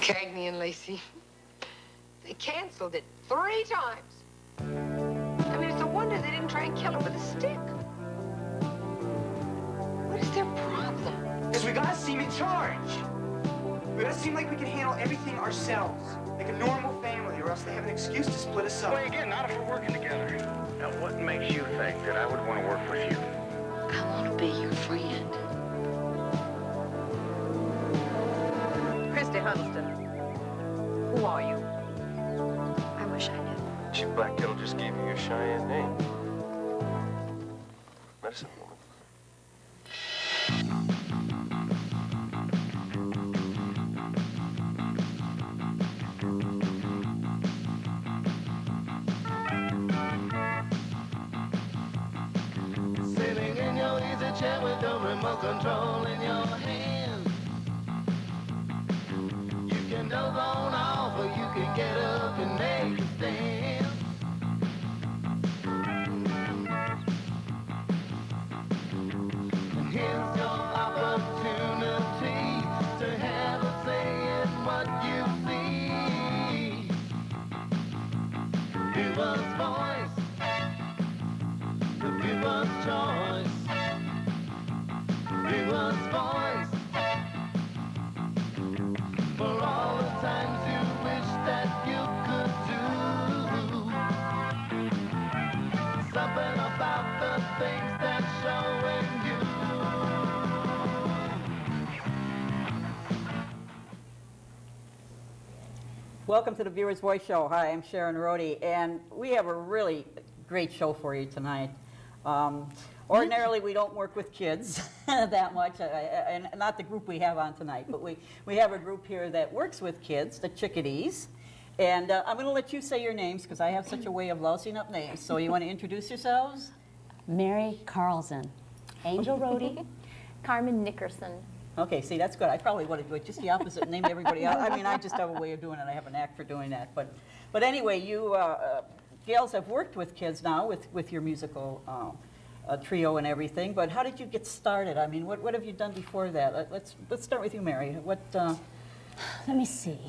Cagney and Lacey. They canceled it 3 times. I mean, it's a wonder they didn't try and kill her with a stick. What is their problem? Because we gotta seem in charge. We gotta seem like we can handle everything ourselves, like a normal family, or else they have an excuse to split us up. Well, again, not if we're working together. Now, what makes you think that I would want to work with you? I want to be your friend. Christy Huddleston, who are you? I wish I knew. Chick Black Kettle just gave you your Cheyenne name. Medicine woman. Sitting in your easy chair with the remote control in your hand. You can doze on off, or you can get up and make a stand. And here's your opportunity to have a say in what you see. Viewer's voice, the viewer's choice. Viewer's voice. For all the times you wish that you could do something about the things that show in you. Welcome to the Viewer's Voice Show. Hi, I'm Sharon Rhodey, and we have a really great show for you tonight. Ordinarily, we don't work with kids that much, and not the group we have on tonight, but we have a group here that works with kids, the Chickadees. And I'm going to let you say your names because I have such a way of lousing up names. So you want to introduce yourselves? Mary Carlson. Angel Rhodey. Carmen Nickerson. Okay, see, that's good. I probably would have done just the opposite and named everybody else. I mean, I just have a way of doing it. I have an knack for doing that. But anyway, you gals have worked with kids now with your musical trio and everything. But how did you get started? I mean, what have you done before that? Let's start with you, Mary. What? Let me see.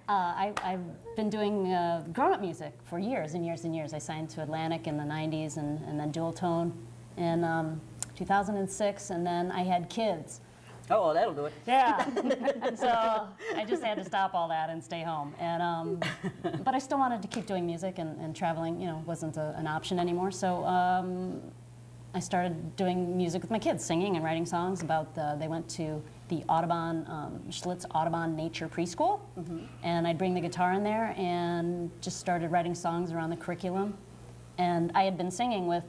I've been doing grown-up music for years and years and years. I signed to Atlantic in the 90s and then Dual Tone in 2006, and then I had kids. Oh, well, that'll do it. Yeah. So I just had to stop all that and stay home. And but I still wanted to keep doing music, and traveling, you know, wasn't an option anymore. So I started doing music with my kids, singing and writing songs about they went to the Audubon, Schlitz Audubon Nature Preschool, and I'd bring the guitar in there and just started writing songs around the curriculum. And I had been singing with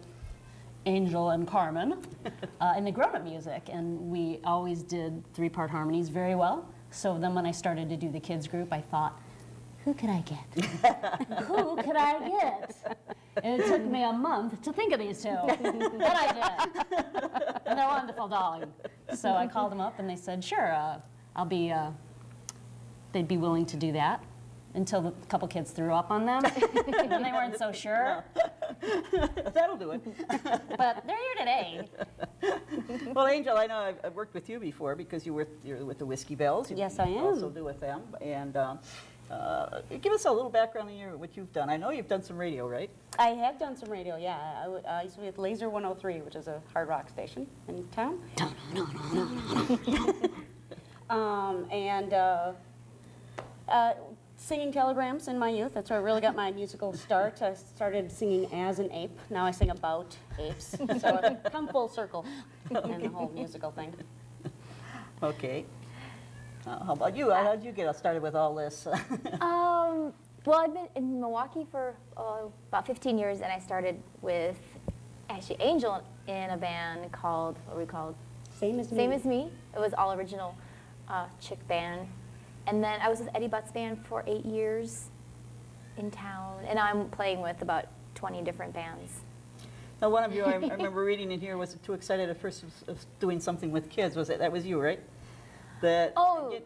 Angel and Carmen in the grown-up music, and we always did 3-part harmonies very well. So then when I started to do the kids group, I thought, who could I get? Who could I get? And it took me a month to think of these two, but I did. And they're wonderful, darling. So I called them up, and they said, sure, they'd be willing to do that, until a couple kids threw up on them, and they weren't so sure. That'll do it. But they're here today. Well, Angel, I know I've worked with you before because you're with the Whiskey Bells. Yes, I am. Also do with them. And give us a little background on what you've done. I know you've done some radio, right? I have done some radio, yeah. I used to be with Laser 103, which is a hard rock station in town. Singing telegrams in my youth. That's where I really got my musical start. I started singing as an ape. Now I sing about apes. So I've come full circle in the whole musical thing. Okay. How about you? How did you get started with all this? Well, I've been in Milwaukee for about 15 years, and I started with actually Angel in a band called, what were we called? Same as Me. Same as Me. It was all original chick band. And then I was with Eddie Butt's band for 8 years in town, and I'm playing with about 20 different bands. Now, one of you, I remember reading in here, was too excited at first of doing something with kids. That was you, right? that Oh.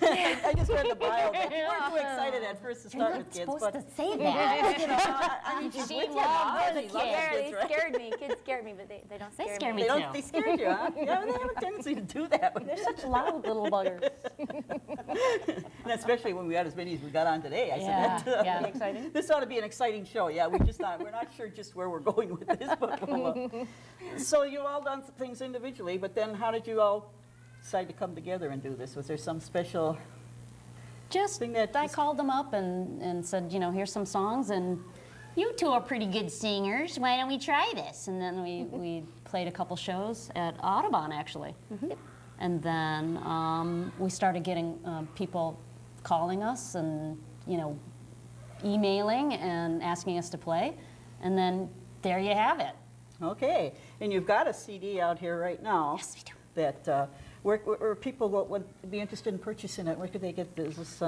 I just read the bio. That you weren't too excited at first to start with kids, supposed but to say that. you know, I mean, she's She with you loves now. the She loves kids. kids, They right? scared me. Kids scared me, but they don't They scare scare me. me. They too. don't. They scared you, huh? Yeah, they have a tendency to do that. They're such loud little buggers. And especially when we got as many as we got on today. I Yeah, said, that, yeah. Be exciting. this ought to be an exciting show. Yeah, we're not sure just where we're going with this, but so you all done things individually, but then how did you all decide to come together and do this? Was there some special Just, thing that I just- called them up and said, you know, here's some songs, and you two are pretty good singers. Why don't we try this? And then we played a couple shows at Audubon, actually. And then we started getting people calling us and, you know, emailing and asking us to play. And then there you have it. Okay, and you've got a CD out here right now. Yes, we do. That where people would be interested in purchasing it. Where could they get this? Is this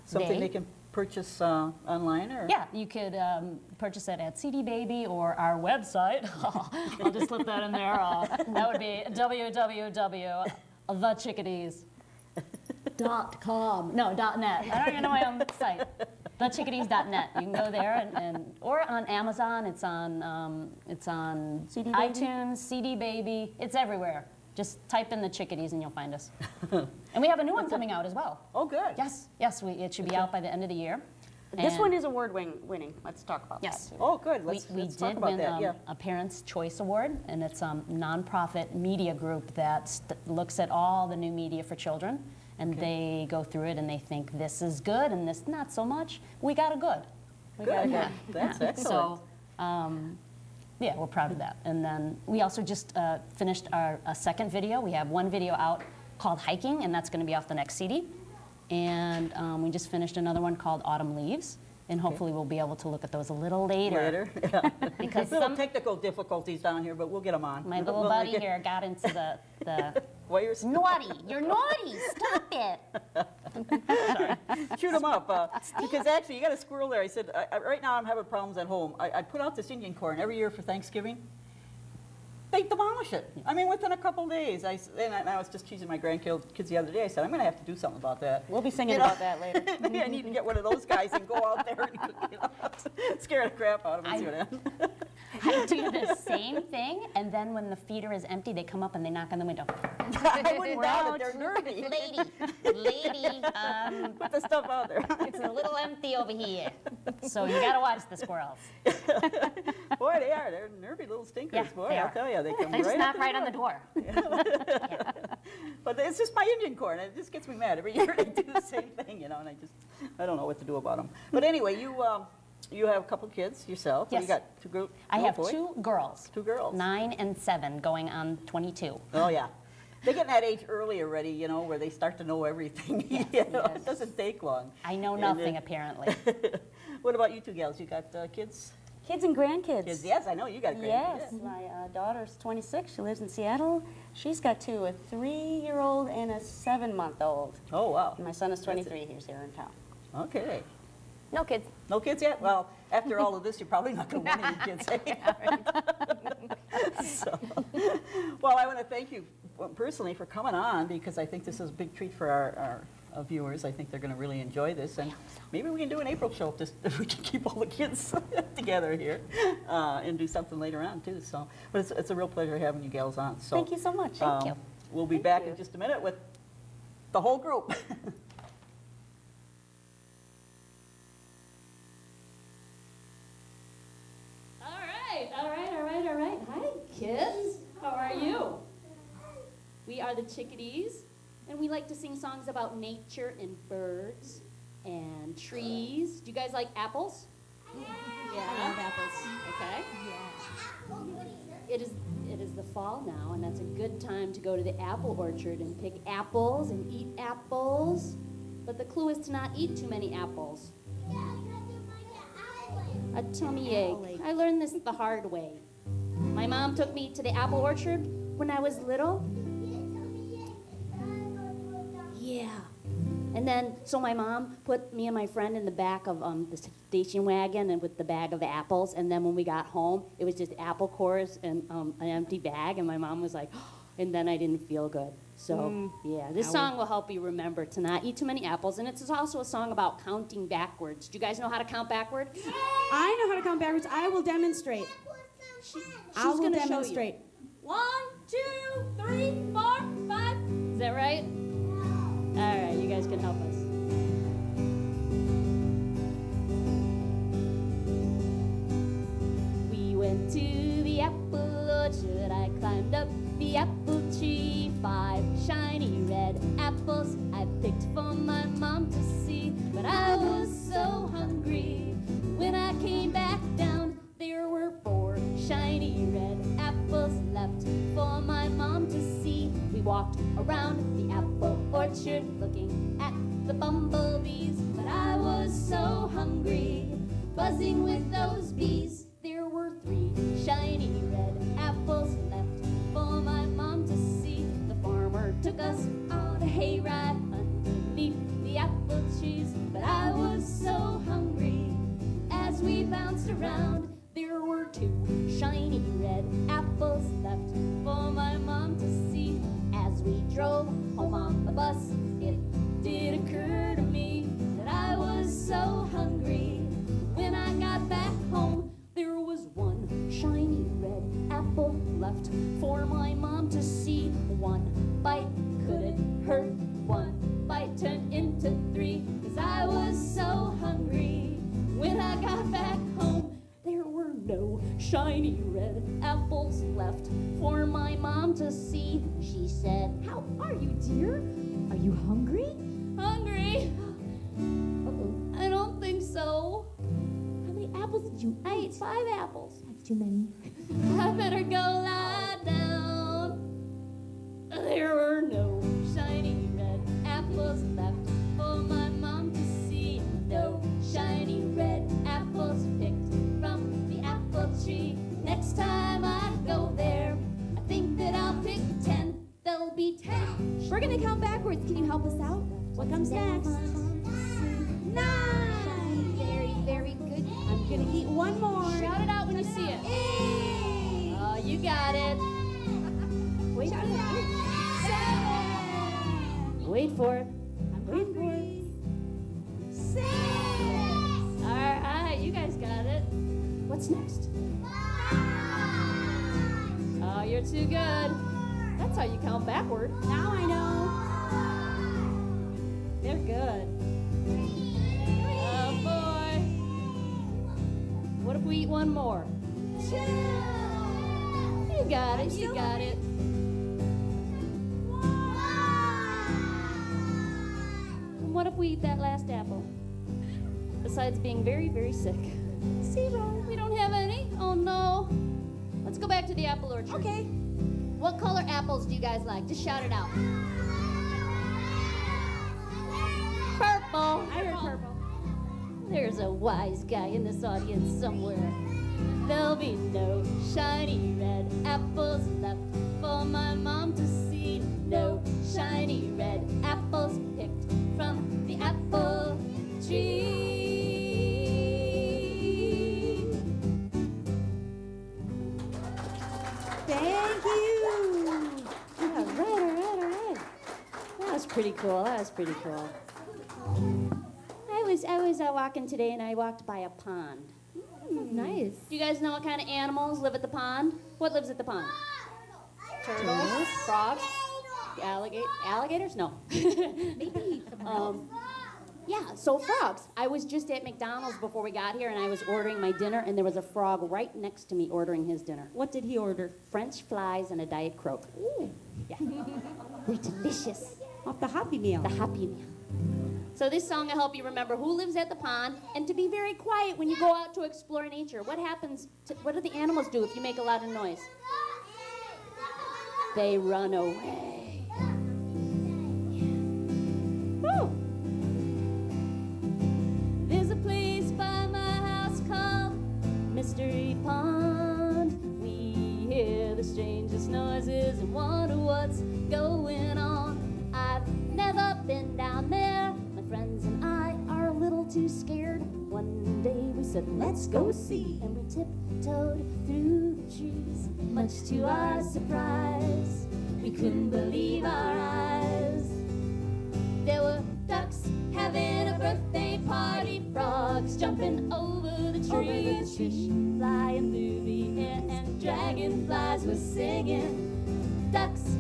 something they can purchase online, or? Yeah, you could purchase it at CD Baby or our website. I'll just slip that in there. That would be www.thechickadees.com. No, .net. I don't even know my own site. Thechickadees.net. You can go there or on Amazon. It's on CD Baby? iTunes, CD Baby. It's everywhere. Just type in the Chickadees and you'll find us. And we have a new one coming out as well. Oh, good. Yes, it should be out by the end of the year. This And- one is award-winning. Let's talk about Yes. that. Oh, good. We Let's talk did about win that. Yeah. a Parents' Choice Award, and it's a nonprofit media group that looks at all the new media for children, and they go through it and they think this is good and this not so much. We got a good. We got a Good. good. That's excellent. So, yeah, we're proud of that. And then we also just finished a second video. We have one video out called Hiking, and that's going to be off the next CD. And we just finished another one called Autumn Leaves. And hopefully we'll be able to look at those a little later. Yeah. Because little some, technical difficulties down here, but we'll get them on. my little We'll buddy make it- here got into the Wires. naughty. You're naughty. Stop it. Shoot them up. Because actually, you got a squirrel there. I said, right now I'm having problems at home. I put out this Indian corn every year for Thanksgiving. They demolish it. I mean, within a couple days. And I was just teasing my grandkids the other day. I said, I'm going to have to do something about that. We'll be singing You know? about that later. Maybe I need to get one of those guys and go out there and scare the crap out of them. See what happens. I do the same thing, and then when the feeder is empty, they come up and they knock on the window. I wouldn't doubt it. They're nervy. Lady, Put the stuff out there. it's a little empty over here. So you gotta watch the squirrels. Boy, they are. They're nervy little stinkers. Yeah, Boy, they I'll are. tell you, they come They just right knock up right on the door. But it's just my Indian corn. It just gets me mad. Every year they do the same thing, you know, and I don't know what to do about them. But anyway, you have a couple kids yourself. Yes. You got two I have boys? two girls. 2 girls. 9 and 7, going on 22. Oh, yeah. They get in that age early already, you know, where they start to know everything. You know, it doesn't take long. I know And, nothing, apparently. What about you two gals? You got kids? Kids and grandkids. Kids? Yes, I know you got grandkids. Yes, my daughter's 26. She lives in Seattle. She's got 2, a 3-year-old and a 7-month-old. Oh, wow. And my son is 23. He's here in town. Okay. No kids. No kids yet? Well, after all of this, you're probably not going to want any kids. So, well, I want to thank you personally for coming on, because I think this is a big treat for our viewers. I think they're going to really enjoy this, and maybe we can do an April show if we can keep all the kids together here and do something later on too. So, but it's a real pleasure having you gals on. So, Thank you so much. Thank you. We'll be back in just a minute with the whole group. All right. Hi, kids. How are you? We are the Chickadees, and we like to sing songs about nature and birds and trees. Do you guys like apples? Yeah, I love apples. Okay. It is the fall now, and that's a good time to go to the apple orchard and pick apples and eat apples. But the clue is to not eat too many apples. A tummy ache. I learned this the hard way. My mom took me to the apple orchard when I was little. Yeah. And then, so my mom put me and my friend in the back of the station wagon and with the bag of apples. And then when we got home, it was just apple cores and an empty bag. And my mom was like, and then I didn't feel good. So, yeah, this song will help you remember to not eat too many apples, and it's also a song about counting backwards. Do you guys know how to count backward? I know how to count backwards. I will demonstrate. I will gonna show you. demonstrate. 1, 2, 3, 4, 5. Is that right? All right, you guys can help us. We went to the apple orchard. I climbed up the apple tree. 5 shiny red apples I picked for my mom to see. But I was so hungry. When I came back down, there were 4 shiny red apples left for my mom to see. We walked around the apple orchard looking at the bumblebees. But I was so hungry, buzzing with those bees. There were 3 shiny red apples left for my mom to see. The farmer took us on a hayride underneath the apple trees. But I was so hungry as we bounced around. There were 2 shiny red apples left for my mom to see. As we drove home on the bus, it did occur to me that I was so hungry. When I got back home, there was 1 shiny red apple left for my mom to see. 1 bite couldn't hurt, 1 bite turned into 3. 'Cause I was so hungry. When I got back home, there were no shiny red apples left for my mom to see. She said, "How are you, dear? Are you hungry?" "Hungry? Uh-oh. I don't think so." "How many apples did you eat?" "I ate 5 apples." "That's too many." "I better go lie down." There were no shiny red apples left for my mom to see. No shiny red apples picked from the apple tree. Next time I go there, I think that I'll pick 10. There'll be 10. We're going to count backwards. Can you help us out? What comes next? 9. Very, very good. I'm going to eat one more. Shout it out when you see it. 8. Oh, you got it. Wait for it. 7. Wait for it. I'm waiting for it. 6. All right, you guys got it. What's next? 5. Oh, you're too good. That's how you count backward. Now I know. They're good. Oh, boy. What if we eat one more? 2. You got it, you got it. 1. And what if we eat that last apple? Besides being very, very sick. 0. We don't have any? Oh, no. Let's go back to the apple orchard. Okay. What color apples do you guys like? Just shout it out. Purple. I heard purple. There's a wise guy in this audience somewhere. There'll be no shiny red apples left for my mom to see. No shiny red apples picked from the apple tree. Thank you. All right. That was pretty cool. I was walking today, and I walked by a pond. Nice. Do you guys know what kind of animals live at the pond? What lives at the pond? Turtles, frogs, alligators? No. Yeah, so frogs. I was just at McDonald's before we got here, and I was ordering my dinner, and there was a frog right next to me ordering his dinner. What did he order? French fries and a Diet Coke. Ooh. Yeah. They're delicious. Off the Happy Meal. The Happy Meal. So this song will help you remember who lives at the pond and to be very quiet when you go out to explore nature. What do the animals do if you make a lot of noise? They run away. Woo! There's a place by my house called Mystery Pond. We hear the strangest noises and wonder what's going on. I've never been down there. My friends and I are a little too scared. One day we said, let's go see. And we tiptoed through the trees, much to our surprise. We couldn't believe our eyes. There were ducks having a birthday party, frogs jumping over the trees, fish flying through the air, and dragonflies were singing. Ducks